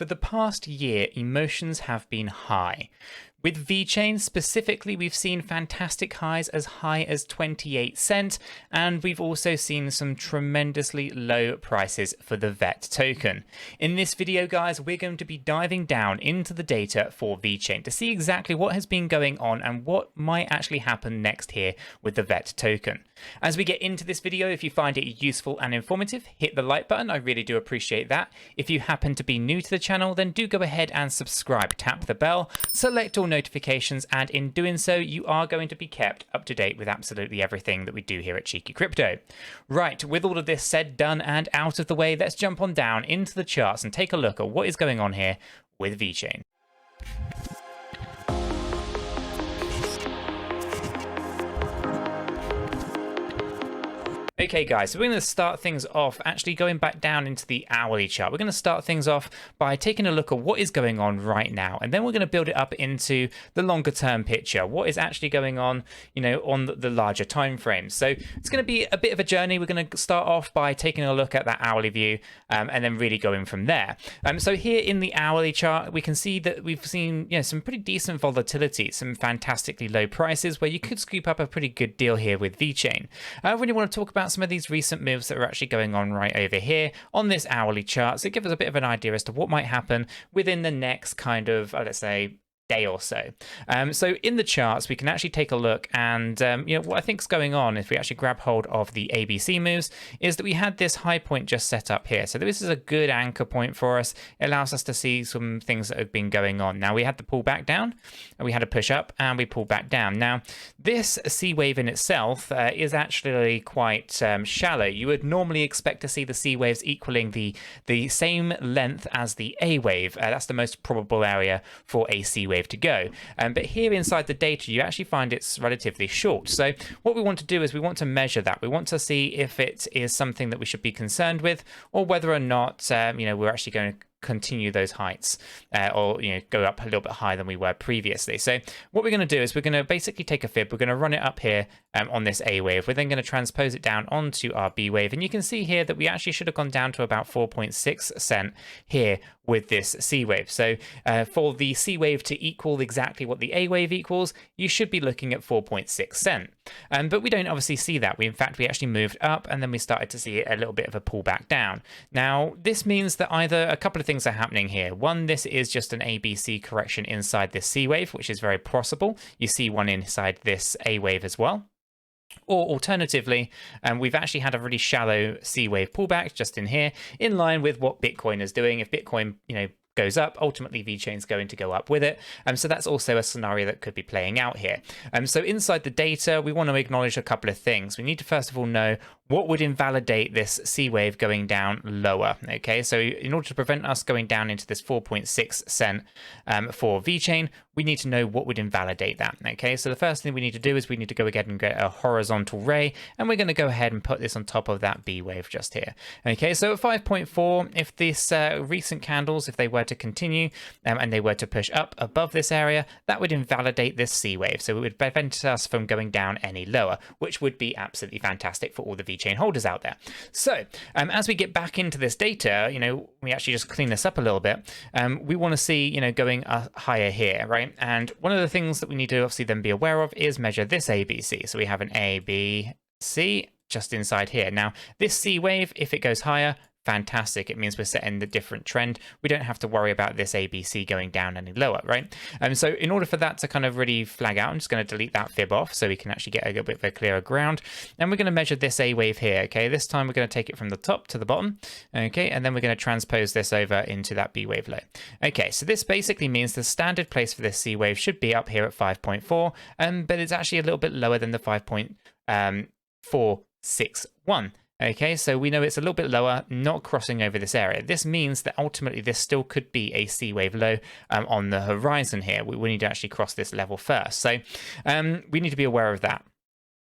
For the past year, emotions have been high. With VeChain specifically, we've seen fantastic highs as high as 28 cent, and we've also seen some tremendously low prices for the VET token. In this video, guys, we're going to be diving down into the data for VeChain to see exactly what has been going on and what might actually happen next here with the VET token. As we get into this video, if you find it useful and informative, hit the like button. I really do appreciate that. If you happen to be new to the channel, then do go ahead and subscribe. Tap the bell, select all notifications, and in doing so, you are going to be kept up to date with absolutely everything that we do here at Cheeky Crypto. Right, with all of this said, done, and out of the way, let's jump on down into the charts and take a look at what is going on here with VeChain. Okay guys, so we're going to start things off actually going back down into the hourly chart. We're going to start things off by taking a look at what is going on right now, and then we're going to build it up into the longer term picture, what is actually going on, on the larger time frames. So it's going to be a bit of a journey. We're going to start off by taking a look at that hourly view and then really going from there. So here in the hourly chart, we can see that we've seen some pretty decent volatility, some fantastically low prices where you could scoop up a pretty good deal here with VeChain. I really want to talk about some of these recent moves that are actually going on right over here on this hourly chart, so give us a bit of an idea as to what might happen within the next kind of, let's say, day or so. So in the charts, we can actually take a look, and what I think is going on, if we actually grab hold of the ABC moves, is that we had this high point just set up here. So this is a good anchor point for us. It allows us to see some things that have been going on. Now we had to pull back down, and we had to push up, and we pull back down. Now this C wave in itself is actually quite shallow. You would normally expect to see the C waves equaling the same length as the A wave. That's the most probable area for a C wave to go, but here inside the data you actually find it's relatively short. So what we want to do is we want to measure that. We want to see if it is something that we should be concerned with, or whether or not we're actually going to continue those heights or go up a little bit higher than we were previously. So what we're going to do is we're going to basically take a fib, we're going to run it up here on this A wave. We're then going to transpose it down onto our B wave, and you can see here that we actually should have gone down to about 4.6 cent here with this C wave. So for the C wave to equal exactly what the A wave equals, you should be looking at 4.6 cent. But we don't obviously see that. In fact, we actually moved up, and then we started to see a little bit of a pullback down. Now this means that either a couple of things are happening here. One, this is just an ABC correction inside this C wave, which is very possible. You see one inside this A wave as well. Or alternatively, we've actually had a really shallow C wave pullback just in here, in line with what Bitcoin is doing. If Bitcoin, goes up, ultimately VeChain's going to go up with it. So that's also a scenario that could be playing out here. So inside the data, we want to acknowledge a couple of things. We need to first of all know what would invalidate this C wave going down lower. Okay, so in order to prevent us going down into this 4.6 cent for VeChain, we need to know what would invalidate that. Okay, so the first thing we need to do is we need to go ahead and get a horizontal ray, and we're going to go ahead and put this on top of that B wave just here. Okay, so at 5.4, if this recent candles, if they were to continue and they were to push up above this area, that would invalidate this C wave. So it would prevent us from going down any lower, which would be absolutely fantastic for all the VeChain holders out there. So as we get back into this data, we actually just clean this up a little bit. We want to see, going higher here, right? And one of the things that we need to obviously then be aware of is measure this ABC. So we have an A, B, C just inside here. Now this C wave, if it goes higher, fantastic. It means we're setting the different trend. We don't have to worry about this ABC going down any lower, right? So in order for that to kind of really flag out, I'm just going to delete that fib off so we can actually get a little bit of a clearer ground. And we're going to measure this A wave here, okay? This time we're going to take it from the top to the bottom, okay? And then we're going to transpose this over into that B wave low. Okay, so this basically means the standard place for this C wave should be up here at 5.4, but it's actually a little bit lower than the 5.461. Okay, so we know it's a little bit lower, not crossing over this area. This means that ultimately this still could be a C wave low on the horizon here. We need to actually cross this level first. So we need to be aware of that.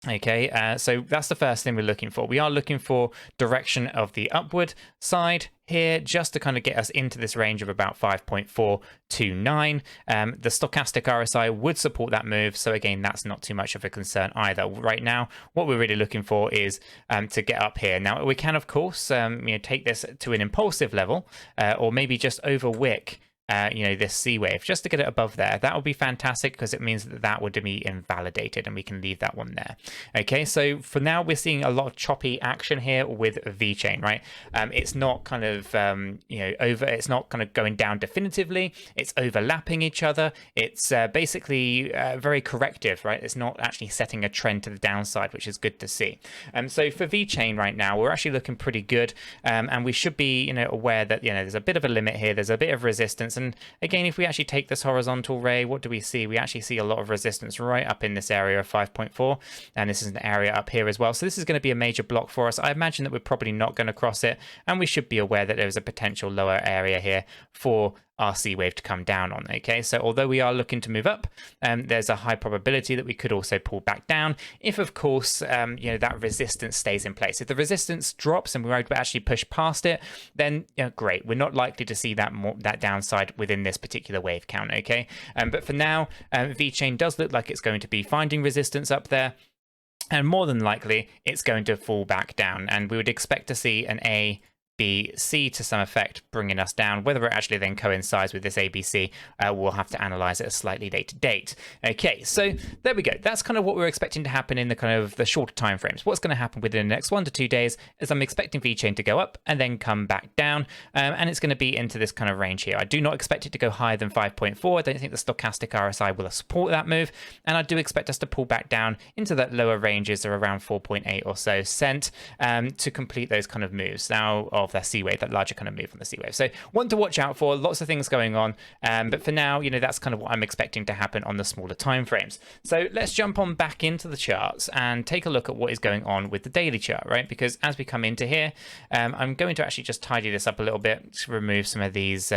Okay, so that's the first thing we're looking for. We are looking for direction of the upward side here, just to kind of get us into this range of about 5.429. The stochastic RSI would support that move, so again, that's not too much of a concern either. Right now, what we're really looking for is to get up here. Now, we can, of course, take this to an impulsive level, or maybe just over wick this C wave, just to get it above there. That would be fantastic, because it means that that would be invalidated, and we can leave that one there. Okay, so for now, we're seeing a lot of choppy action here with VeChain, right? It's not kind of it's not kind of going down definitively. It's overlapping each other. It's basically very corrective, right? It's not actually setting a trend to the downside, which is good to see. So for VeChain right now, we're actually looking pretty good, and we should be aware that there's a bit of a limit here. There's a bit of resistance. And again, if we actually take this horizontal ray, what do we see? We actually see a lot of resistance right up in this area of 5.4, and this is an area up here as well. So this is going to be a major block for us. I imagine that we're probably not going to cross it, and we should be aware that there's a potential lower area here for our C wave to come down on. Okay, so although we are looking to move up, there's a high probability that we could also pull back down if, of course, that resistance stays in place. If the resistance drops and we're able to actually push past it, then great. We're not likely to see that downside within this particular wave count. Okay, but for now, VeChain does look like it's going to be finding resistance up there, and more than likely it's going to fall back down, and we would expect to see an A, B, C to some effect, bringing us down. Whether it actually then coincides with this ABC, we'll have to analyze at a slightly later date. Okay, so there we go. That's kind of what we're expecting to happen in the kind of the shorter time frames. What's going to happen within the next 1 to 2 days is I'm expecting VeChain to go up and then come back down, and it's going to be into this kind of range here. I do not expect it to go higher than 5.4. I don't think the stochastic RSI will support that move, and I do expect us to pull back down into that lower ranges of around 4.8 or so cent to complete those kind of moves. Now, of their C wave, that larger kind of move on the C wave. So one to watch out for, lots of things going on. But for now, that's kind of what I'm expecting to happen on the smaller time frames. So let's jump on back into the charts and take a look at what is going on with the daily chart, right? Because as we come into here, I'm going to actually just tidy this up a little bit to remove some of these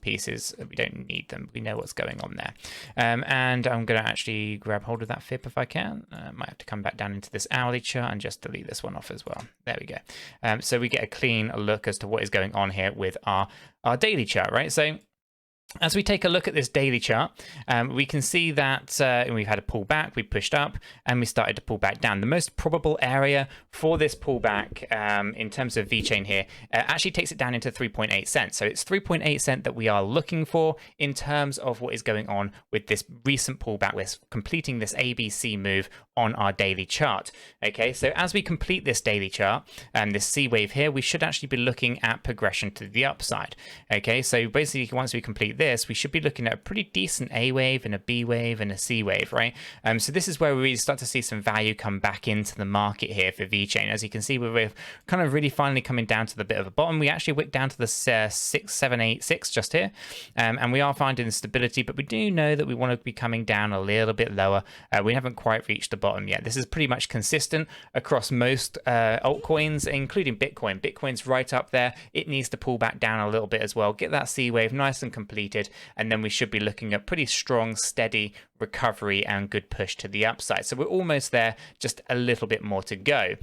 pieces. We don't need them. We know what's going on there. And I'm going to actually grab hold of that FIP if I can. Might have to come back down into this hourly chart and just delete this one off as well. There we go. So we get a clean look as to what is going on here with our daily chart, right? So as we take a look at this daily chart, we can see that we've had a pullback, we pushed up, and we started to pull back down. The most probable area for this pullback in terms of VeChain here actually takes it down into 3.8 cents. So it's 3.8 cent that we are looking for in terms of what is going on with this recent pullback. We're completing this ABC move on our daily chart. Okay, so as we complete this daily chart, this C wave here, we should actually be looking at progression to the upside. Okay, so basically once we complete this, we should be looking at a pretty decent A wave and a B wave and a C wave, right? So this is where we really start to see some value come back into the market here for VeChain. As you can see, we're kind of really finally coming down to the bit of a bottom. We actually wicked down to the 6786 just here, and we are finding stability, but we do know that we want to be coming down a little bit lower. We haven't quite reached the bottom yet. This is pretty much consistent across most altcoins, including Bitcoin. Bitcoin's right up there. It needs to pull back down a little bit as well, get that C wave nice and completed, and then we should be looking at pretty strong, steady recovery and good push to the upside. So we're almost there, just a little bit more to go.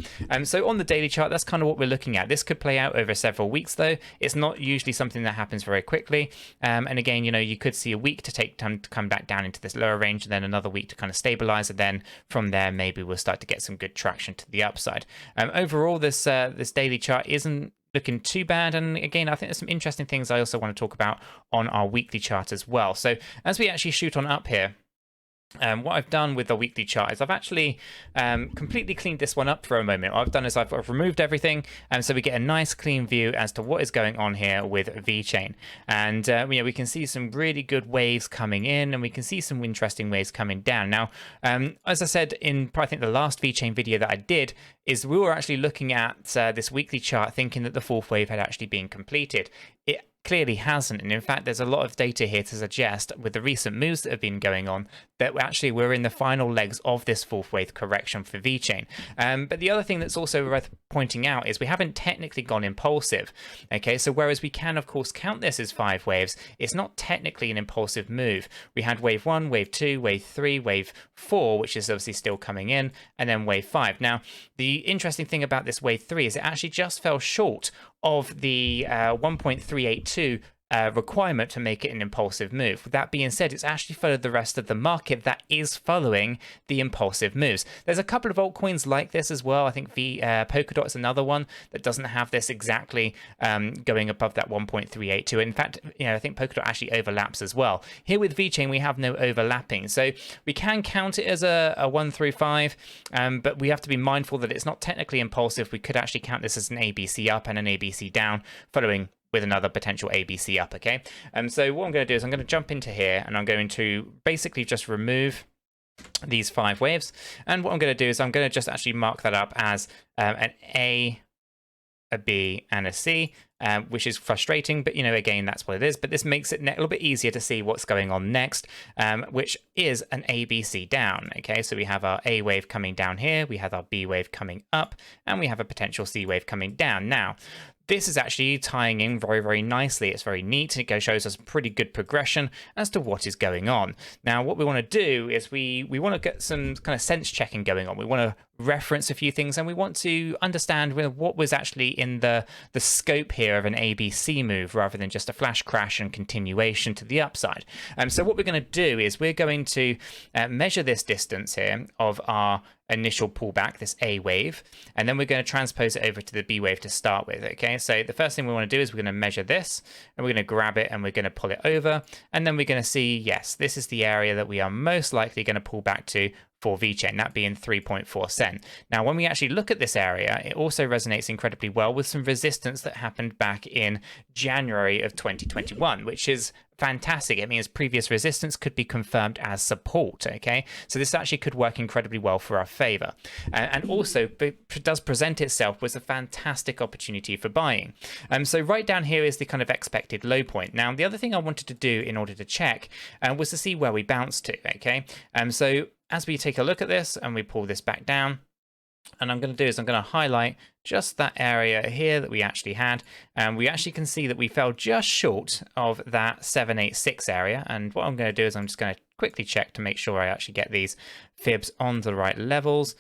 So on the daily chart, that's kind of what we're looking at. This could play out over several weeks though. It's not usually something that happens very quickly. And again, you could see a week to take time to come back down into this lower range, and then another week to kind of stabilize, and then from there maybe we'll start to get some good traction to the upside. Overall, this daily chart isn't looking too bad, and again, I think there's some interesting things I also want to talk about on our weekly chart as well. So as we actually shoot on up here, what I've done with the weekly chart is I've actually completely cleaned this one up for a moment. What I've done is I've removed everything, and so we get a nice clean view as to what is going on here with VeChain. And we can see some really good waves coming in, and we can see some interesting waves coming down. Now, as I said in I think the last VeChain video that I did, is we were actually looking at this weekly chart thinking that the fourth wave had actually been completed. It clearly hasn't. And in fact, there's a lot of data here to suggest, with the recent moves that have been going on, that actually we're in the final legs of this fourth wave correction for VeChain. But the other thing that's also worth pointing out is we haven't technically gone impulsive. Okay, so whereas we can, of course, count this as 5 waves, it's not technically an impulsive move. We had wave 1, wave 2, wave 3, wave 4, which is obviously still coming in, and then wave 5. Now, the interesting thing about this wave 3 is it actually just fell short of the 1.382 requirement to make it an impulsive move. With that being said, it's actually followed the rest of the market that is following the impulsive moves. There's a couple of altcoins like this as well. I think Polkadot is another one that doesn't have this exactly going above that 1.382. In fact, I think Polkadot actually overlaps as well. Here with VeChain, we have no overlapping, so we can count it as a 1 through 5, but we have to be mindful that it's not technically impulsive. We could actually count this as an ABC up and an ABC down, following with another potential ABC up, okay? So what I'm going to do is I'm going to jump into here, and I'm going to basically just remove these 5 waves. And what I'm going to do is I'm going to just actually mark that up as an A, a B, and a C, which is frustrating, but again, that's what it is. But this makes it a little bit easier to see what's going on next, which is an ABC down. Okay, so we have our A wave coming down here, we have our B wave coming up, and we have a potential C wave coming down. Now, this is actually tying in very, very nicely. It's very neat. It shows us pretty good progression as to what is going on. Now, what we want to do is we want to get some kind of sense checking going on. We want to reference a few things, and we want to understand what was actually in the scope here of an ABC move rather than just a flash crash and continuation to the upside. So what we're going to do is we're going to measure this distance here of our initial pullback, this A wave, and then we're going to transpose it over to the B wave to start with. Okay, so the first thing we want to do is we're going to measure this, and we're going to grab it, and we're going to pull it over, and then we're going to see, yes, this is the area that we are most likely going to pull back to for VeChain, that being 3.4 cent. Now, when we actually look at this area, it also resonates incredibly well with some resistance that happened back in January of 2021, which is fantastic. It means previous resistance could be confirmed as support, okay? So this actually could work incredibly well for our favor. And also, it does present itself as a fantastic opportunity for buying. So right down here is the kind of expected low point. Now, the other thing I wanted to do in order to check was to see where we bounced to, okay? So as we take a look at this and we pull this back down, and I'm going to do is I'm going to highlight just that area here that we actually had, and we actually can see that we fell just short of that 786 area. And what I'm going to do is I'm just going to quickly check to make sure I actually get these fibs on the right levels.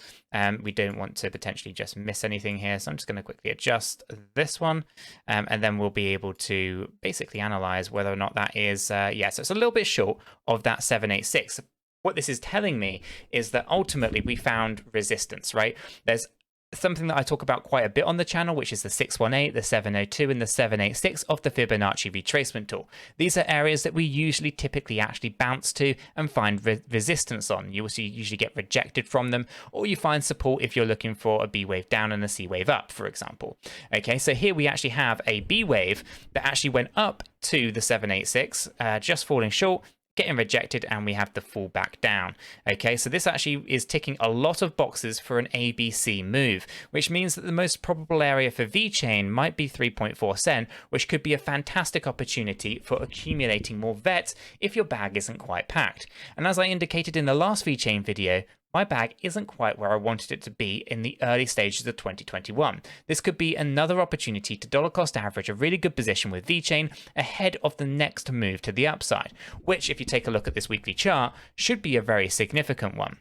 We don't want to potentially just miss anything here, so I'm just going to quickly adjust this one, and then we'll be able to basically analyze whether or not that is so it's a little bit short of that 786. What this is telling me is that ultimately we found resistance, right? There's something that I talk about quite a bit on the channel, which is the 618, the 702, and the 786 of the Fibonacci retracement tool. These are areas that we typically actually bounce to and find resistance on. You also usually get rejected from them, or you find support if you're looking for a B wave down and a C wave up, for example. Okay, so here we actually have a B wave that actually went up to the 786, just falling short, getting rejected, and we have the fall back down. Okay, so this actually is ticking a lot of boxes for an ABC move, which means that the most probable area for VeChain might be 3.4 cent, which could be a fantastic opportunity for accumulating more VET if your bag isn't quite packed. And as I indicated in the last VeChain video, my bag isn't quite where I wanted it to be in the early stages of 2021. This could be another opportunity to dollar cost average a really good position with VeChain ahead of the next move to the upside, which, if you take a look at this weekly chart, should be a very significant one.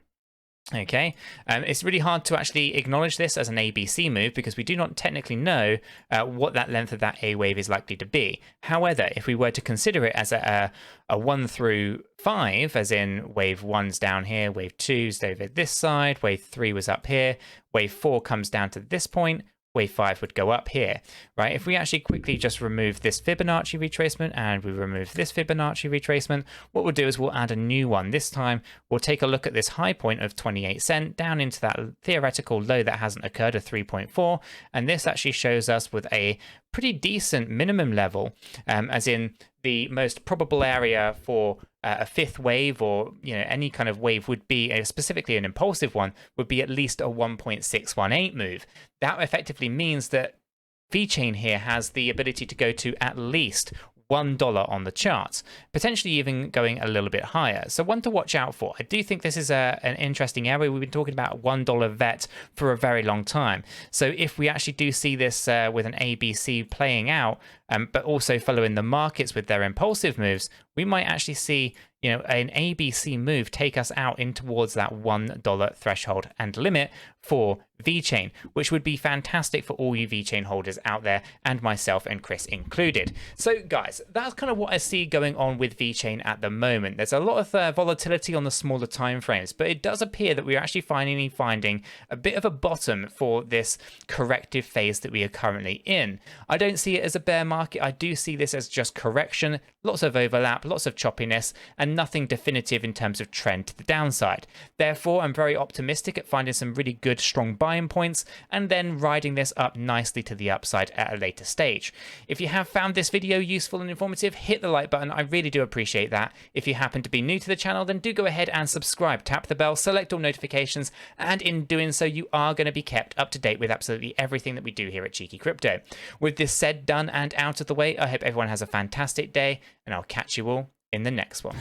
Okay, it's really hard to actually acknowledge this as an ABC move because we do not technically know what that length of that A wave is likely to be. However, if we were to consider it as a 1 through 5, as in wave 1's down here, wave 2's over this side, wave 3 was up here, wave 4 comes down to this point, wave 5 would go up here, right? If we actually quickly just remove this Fibonacci retracement and we remove this Fibonacci retracement, what we'll do is we'll add a new one. This time we'll take a look at this high point of 28 cent down into that theoretical low that hasn't occurred of 3.4, and this actually shows us with a pretty decent minimum level, as in the most probable area for a fifth wave, or any kind of wave, would be specifically an impulsive one, would be at least a 1.618 move. That effectively means that VeChain here has the ability to go to at least $1 on the charts, potentially even going a little bit higher. So one to watch out for. I do think this is an interesting area. We've been talking about $1 VET for a very long time. So if we actually do see this with an ABC playing out, but also following the markets with their impulsive moves, we might actually see an ABC move take us out in towards that $1 threshold and limit for VeChain, which would be fantastic for all you VeChain holders out there, and myself and Chris included. So guys, that's kind of what I see going on with VeChain at the moment. There's a lot of volatility on the smaller time frames, but it does appear that we're actually finally finding a bit of a bottom for this corrective phase that we are currently in. I don't see it as a bear market. I do see this as just correction, lots of overlap, lots of choppiness, and nothing definitive in terms of trend to the downside. Therefore, I'm very optimistic at finding some really good, strong buying points and then riding this up nicely to the upside at a later stage. If you have found this video useful and informative, hit the like button. I really do appreciate that. If you happen to be new to the channel, then do go ahead and subscribe, tap the bell, select all notifications, and in doing so, you are going to be kept up to date with absolutely everything that we do here at Cheeky Crypto. With this said, done, and out of the way, I hope everyone has a fantastic day, and I'll catch you all in the next one.